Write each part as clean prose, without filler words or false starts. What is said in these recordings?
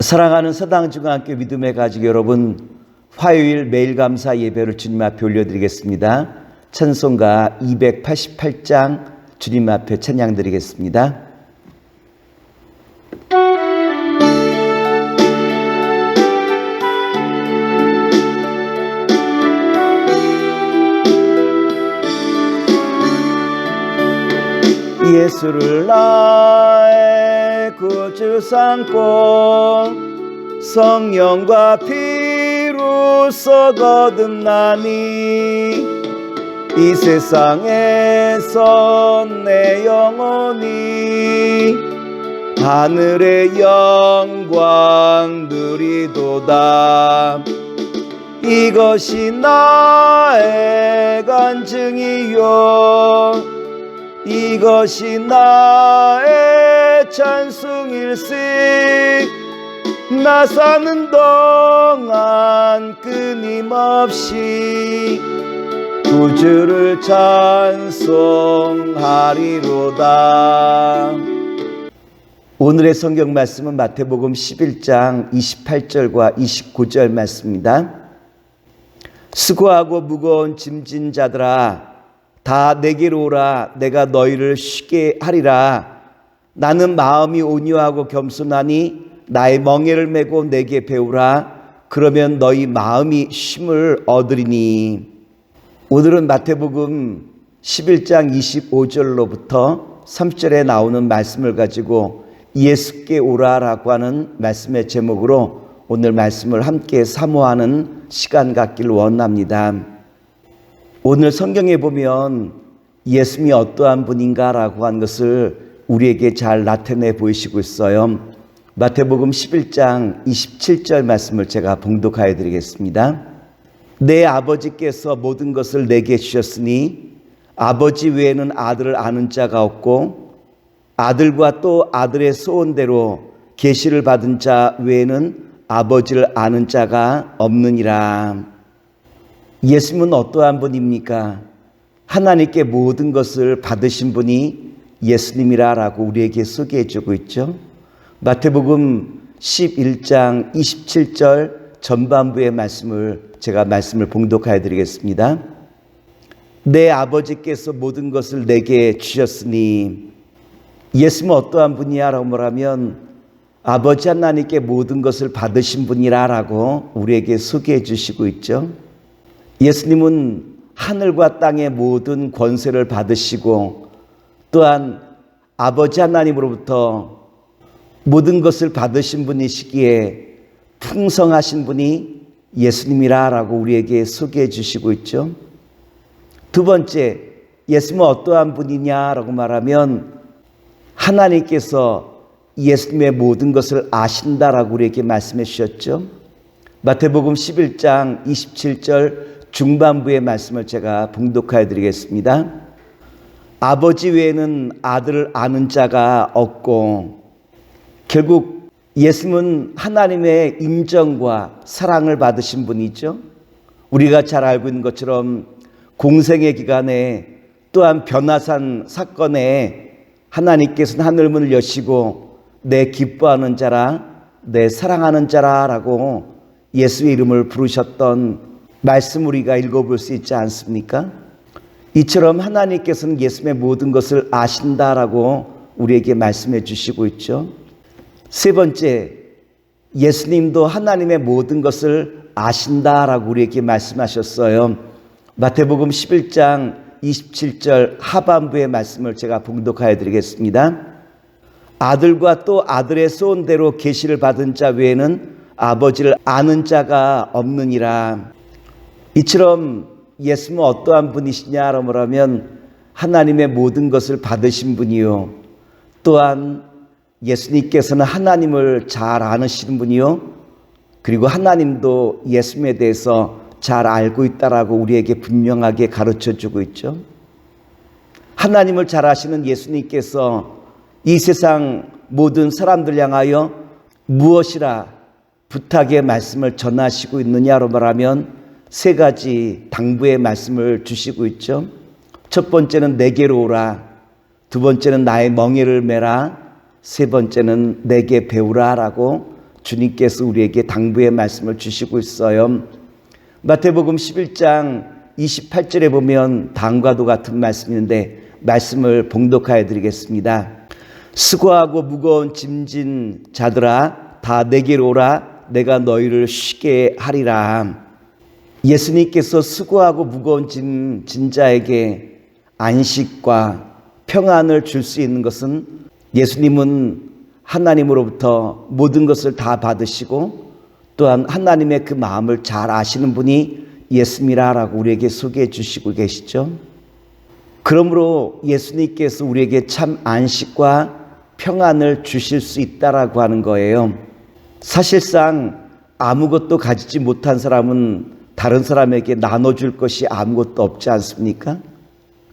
사랑하는 서당중앙교 믿음의 가족 여러분, 화요일 매일 감사 예배를 주님 앞에 올려드리겠습니다. 찬송가 288장 주님 앞에 찬양드리겠습니다. 예수를 나의 구주 삼고 성령과 피로써 거듭나니 이 세상에서 내 영혼이 하늘의 영광 누리도다. 이것이 나의 간증이요 이것이 나의 찬송일세. 나 사는 동안 끊임없이 구주를 찬송하리로다. 오늘의 성경 말씀은 마태복음 11장 28절과 29절 말씀입니다. 수고하고 무거운 짐진 자들아 다 내게로 오라. 내가 너희를 쉬게 하리라. 나는 마음이 온유하고 겸손하니 나의 멍에를 메고 내게 배우라. 그러면 너희 마음이 쉼을 얻으리니. 오늘은 마태복음 11장 25절로부터 3절에 나오는 말씀을 가지고 예수께 오라라고 하는 말씀의 제목으로 오늘 말씀을 함께 사모하는 시간 갖기를 원합니다. 오늘 성경에 보면 예수님이 어떠한 분인가라고 한 것을 우리에게 잘 나타내 보이시고 있어요. 마태복음 11장 27절 말씀을 제가 봉독하여 드리겠습니다. 내 아버지께서 모든 것을 내게 주셨으니 아버지 외에는 아들을 아는 자가 없고 아들과 또 아들의 소원대로 계시를 받은 자 외에는 아버지를 아는 자가 없느니라. 예수님은 어떠한 분입니까? 하나님께 모든 것을 받으신 분이 예수님이라고 우리에게 소개해 주고 있죠. 마태복음 11장 27절 전반부의 말씀을 제가 봉독하여 드리겠습니다. 내 아버지께서 모든 것을 내게 주셨으니. 예수님은 어떠한 분이야라고 말하면 아버지 하나님께 모든 것을 받으신 분이라고 우리에게 소개해 주시고 있죠. 예수님은 하늘과 땅의 모든 권세를 받으시고 또한 아버지 하나님으로부터 모든 것을 받으신 분이시기에 풍성하신 분이 예수님이라고 우리에게 소개해 주시고 있죠. 두 번째, 예수님은 어떠한 분이냐라고 말하면 하나님께서 예수님의 모든 것을 아신다라고 우리에게 말씀해 주셨죠. 마태복음 11장 27절 중반부의 말씀을 제가 봉독하여 드리겠습니다. 아버지 외에는 아들을 아는 자가 없고, 결국 예수님은 하나님의 인정과 사랑을 받으신 분이죠. 우리가 잘 알고 있는 것처럼 공생의 기간에 또한 변화산 사건에 하나님께서는 하늘문을 여시고 내 기뻐하는 자라 내 사랑하는 자라라고 예수의 이름을 부르셨던 말씀 우리가 읽어볼 수 있지 않습니까? 이처럼 하나님께서는 예수님의 모든 것을 아신다라고 우리에게 말씀해 주시고 있죠. 세 번째, 예수님도 하나님의 모든 것을 아신다라고 우리에게 말씀하셨어요. 마태복음 11장 27절 하반부의 말씀을 제가 봉독하여 드리겠습니다. 아들과 또 아들의 소원대로 계시를 받은 자 외에는 아버지를 아는 자가 없느니라. 이처럼 예수님은 어떠한 분이시냐라고 하면 하나님의 모든 것을 받으신 분이요 또한 예수님께서는 하나님을 잘 아시는 분이요 그리고 하나님도 예수님에 대해서 잘 알고 있다라고 우리에게 분명하게 가르쳐주고 있죠. 하나님을 잘 아시는 예수님께서 이 세상 모든 사람들 향하여 무엇이라 부탁의 말씀을 전하시고 있느냐로 말하면 세 가지 당부의 말씀을 주시고 있죠. 첫 번째는 내게로 오라. 두 번째는 나의 멍에를 메라. 세 번째는 내게 배우라 라고 주님께서 우리에게 당부의 말씀을 주시고 있어요. 마태복음 11장 28절에 보면 다음과도 같은 말씀인데 말씀을 봉독하여 드리겠습니다. 수고하고 무거운 짐진 자들아 다 내게로 오라. 내가 너희를 쉬게 하리라. 예수님께서 수고하고 무거운 짐진 자에게 안식과 평안을 줄 수 있는 것은 예수님은 하나님으로부터 모든 것을 다 받으시고 또한 하나님의 그 마음을 잘 아시는 분이 예수님이라고 우리에게 소개해 주시고 계시죠. 그러므로 예수님께서 우리에게 참 안식과 평안을 주실 수 있다라고 하는 거예요. 사실상 아무것도 가지지 못한 사람은 다른 사람에게 나눠줄 것이 아무것도 없지 않습니까?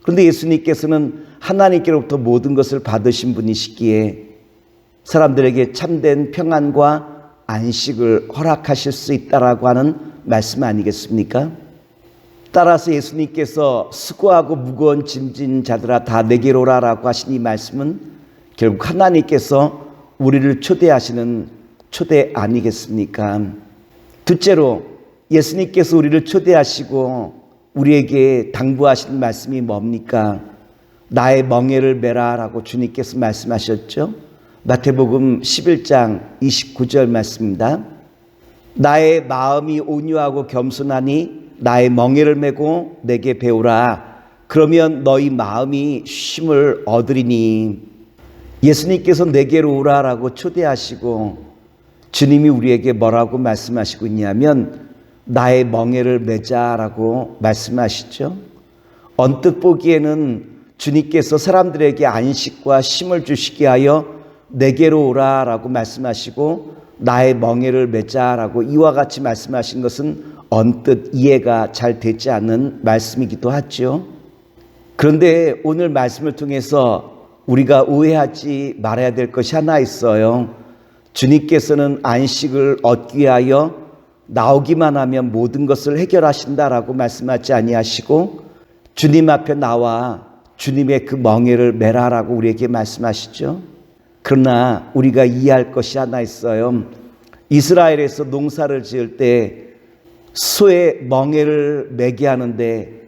그런데 예수님께서는 하나님께로부터 모든 것을 받으신 분이시기에 사람들에게 참된 평안과 안식을 허락하실 수 있다라고 하는 말씀 아니겠습니까? 따라서 예수님께서 수고하고 무거운 짐진 자들아 다 내게로 오라라고 하신 이 말씀은 결국 하나님께서 우리를 초대하시는 초대 아니겠습니까? 둘째로 예수님께서 우리를 초대하시고 우리에게 당부하시는 말씀이 뭡니까? 나의 멍에를 메라라고 주님께서 말씀하셨죠. 마태복음 11장 29절 말씀입니다. 나의 마음이 온유하고 겸손하니 나의 멍에를 메고 내게 배우라. 그러면 너희 마음이 쉼을 얻으리니. 예수님께서 내게로 오라라고 초대하시고 주님이 우리에게 뭐라고 말씀하시고 있냐면 나의 멍에를 메자라고 말씀하시죠. 언뜻 보기에는 주님께서 사람들에게 안식과 쉼을 주시게 하여 내게로 오라라고 말씀하시고 나의 멍에를 메자라고 이와 같이 말씀하신 것은 언뜻 이해가 잘 되지 않는 말씀이기도 하죠. 그런데 오늘 말씀을 통해서 우리가 오해하지 말아야 될 것이 하나 있어요. 주님께서는 안식을 얻기 위하여 나오기만 하면 모든 것을 해결하신다라고 말씀하지 아니하시고 주님 앞에 나와 주님의 그 멍에를 메라라고 우리에게 말씀하시죠. 그러나 우리가 이해할 것이 하나 있어요. 이스라엘에서 농사를 지을 때 소의 멍에를 매게 하는데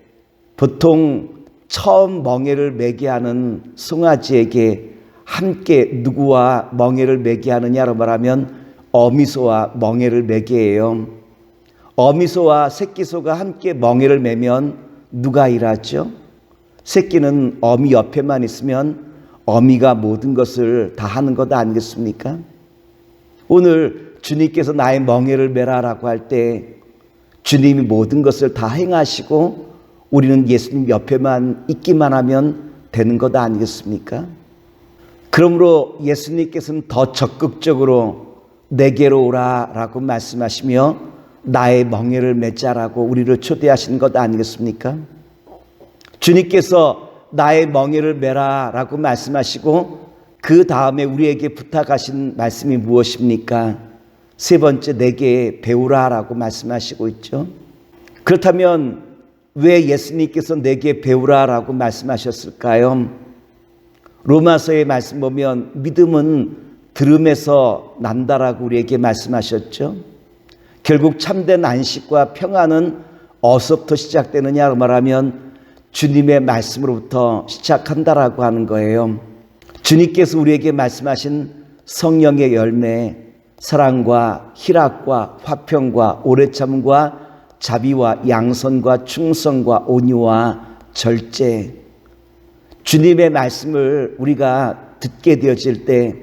보통 처음 멍에를 매게 하는 송아지에게 함께 누구와 멍에를 매게 하느냐로 말하면 어미소와 멍에를 매게 해요. 어미소와 새끼소가 함께 멍에를 매면 누가 일하죠? 새끼는 어미 옆에만 있으면 어미가 모든 것을 다 하는 것 아니겠습니까? 오늘 주님께서 나의 멍에를 메라라고 할 때 주님이 모든 것을 다 행하시고 우리는 예수님 옆에만 있기만 하면 되는 것 아니겠습니까? 그러므로 예수님께서는 더 적극적으로 내게로 오라라고 말씀하시며 나의 멍에를 메자라고 우리를 초대하신 것 아니겠습니까? 주님께서 나의 멍에를 메라라고 말씀하시고 그 다음에 우리에게 부탁하신 말씀이 무엇입니까? 세 번째, 내게 배우라라고 말씀하시고 있죠. 그렇다면 왜 예수님께서 내게 배우라라고 말씀하셨을까요? 로마서의 말씀 보면 믿음은 들음에서 난다라고 우리에게 말씀하셨죠. 결국 참된 안식과 평안은 어디서부터 시작되느냐고 말하면 주님의 말씀으로부터 시작한다라고 하는 거예요. 주님께서 우리에게 말씀하신 성령의 열매, 사랑과 희락과 화평과 오래참과 자비와 양선과 충성과 온유와 절제, 주님의 말씀을 우리가 듣게 되어질 때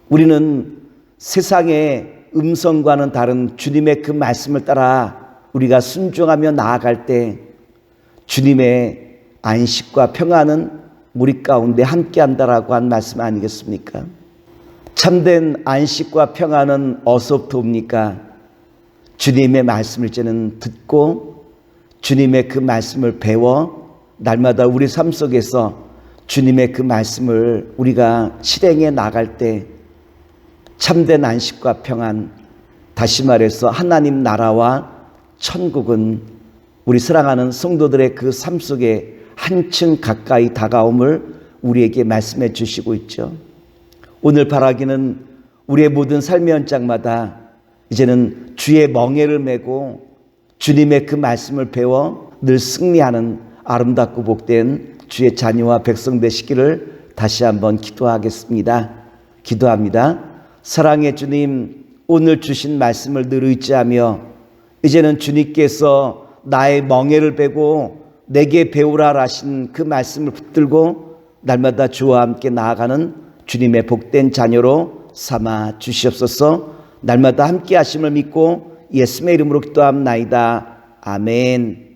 우리는 세상의 음성과는 다른 주님의 그 말씀을 따라 우리가 순종하며 나아갈 때 주님의 안식과 평안은 우리 가운데 함께한다라고 한 말씀 아니겠습니까? 참된 안식과 평안은 어디서부터 옵니까? 주님의 말씀을 이제는 듣고 주님의 그 말씀을 배워 날마다 우리 삶 속에서 주님의 그 말씀을 우리가 실행해 나갈 때 참된 안식과 평안, 다시 말해서 하나님 나라와 천국은 우리 사랑하는 성도들의 그 삶 속에 한층 가까이 다가옴을 우리에게 말씀해 주시고 있죠. 오늘 바라기는 우리의 모든 삶의 현장마다 이제는 주의 멍에를 메고 주님의 그 말씀을 배워 늘 승리하는 아름답고 복된 주의 자녀와 백성 되시기를 다시 한번 기도하겠습니다. 기도합니다. 사랑의 주님, 오늘 주신 말씀을 늘 의지하며 이제는 주님께서 나의 멍에를 베고 내게 배우라 하신 그 말씀을 붙들고 날마다 주와 함께 나아가는 주님의 복된 자녀로 삼아 주시옵소서. 날마다 함께 하심을 믿고 예수님의 이름으로 기도합나이다. 아멘.